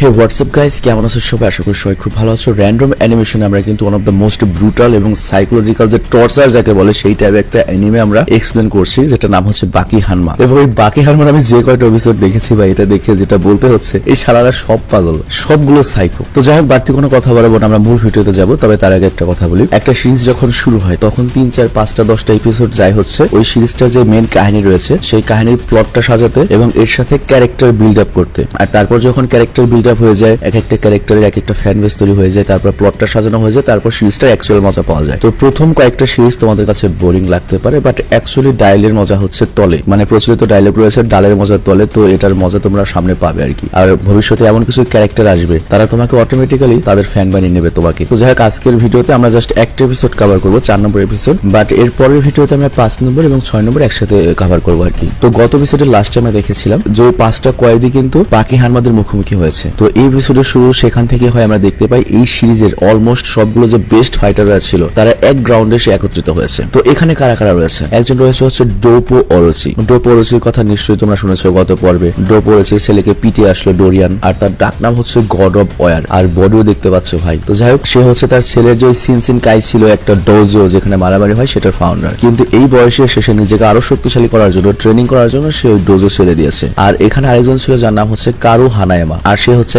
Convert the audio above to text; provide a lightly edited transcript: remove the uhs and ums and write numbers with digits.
হে WhatsApp guys, কেমন আছো সবাই? আশা করি সবাই খুব ভালো আছো। র্যান্ডম অ্যানিমেশনে আমরা কিন্তু one of the most brutal এবং সাইকোলজিক্যাল যে টর্চার যাকে বলে সেই টাইপের একটা অ্যানিমে আমরা এক্সপ্লেন করছি, যেটা নাম হচ্ছে বাকি হানমা। এবং এই বাকি হানমার আমি যে কয়টা এপিসোড দেখেছি বা এটা দেখে যেটা বলতে হচ্ছে, এই শালারা সব পাগল, সবগুলো সাইকো। তো যাই হোক, বাড়তি কোনো কথা বলবো না, আমরা মূল ভিডিওতে যাবো। তবে তার আগে একটা কথা বলি, একটা সিরিজ যখন শুরু হয় তখন 3, 4, 5টা 10টা এপিসোড যাই হচ্ছে ওই সিরিজটার যে মেন কাহিনী রয়েছে সেই কাহিনীর প্লটটা সাজাতে এবং এর সাথে ক্যারেক্টার বিল্ড আপ করতে। আর তারপর যখন ক্যারেক্টার বিল্ড আপ হয়ে যায়, এক একটা ক্যারেক্টারের এক একটা ফ্যান বেস তৈরি হয়ে যায়, তারপর প্লটটা সাজানো হয়ে যায়, তারপর সিরিজটা অ্যাকচুয়াল মজা পাওয়া যায়। তো প্রথম কয়েকটা সিরিজ তোমাদের কাছে বোরিং লাগতে পারে, বাট অ্যাকচুয়ালি ডায়ালের মজা হচ্ছে তলে, মানে প্রচলিত ডায়ালগ রয়েছে ডালের মজা তলে। তো এটার মজা তোমরা সামনে পাবে আর কি। আর ভবিষ্যতে এমন কিছু ক্যারেক্টার আসবে তারা তোমাকে অটোমেটিক্যালি তাদের ফ্যান বানিয়ে নেবে তোমাকে। তো যাই হোক, আজকের ভিডিওতে আমরা জাস্ট একটা এপিসোড কভার করবো, 4 নম্বর এপিসোড, বাট এর পরের ভিডিওতে আমরা 5 নম্বর এবং 6 নম্বর একসাথে কভার করবো আর কি। তো গত এপিসোডের লাস্টে আমরা দেখেছিলাম যে 5টা কয়েদি কিন্তু বাকি হানমাদের মুখোমুখি হয়েছে। তো এই এপিসোডের শুরু সেখান থেকে হয়। আমরা দেখতে পাই এই সিরিজের অলমোস্ট সবগুলো যে বেস্ট ফাইটাররা ছিল তারা এক গ্রাউন্ডে এসে একত্রিত হয়েছে। তো এখানে কারা কারা রয়েছে? একজন রয়েছে হচ্ছে ডোপো অরোচি। ডোপো অরোচির কথা নিশ্চয়ই তোমরা শুনেছো গত পর্বে। ডোপো অরোচির ছেলেকে পিটিয়ে আসলো ডোরিয়ান, আর তার ডাক নাম হচ্ছে গড অফ ওয়ার, আর বডিও দেখতে পাচ্ছ ভাই। তো যাই হোক, সে হচ্ছে তার ছেলের যে সিনসিন কাই ছিল একটা ডোজো যেখানে মারামারি হয় সেটার ফাউন্ডার। কিন্তু এই বয়সে শেষে নিজেকে আরো শক্তিশালী করার জন্য, ট্রেনিং করার জন্য সে ওই ডোজো ছেড়ে দিয়েছে। আর এখানে আরেকজন ছিল যার নাম হচ্ছে কারু হানায়ামা, আর সে হচ্ছে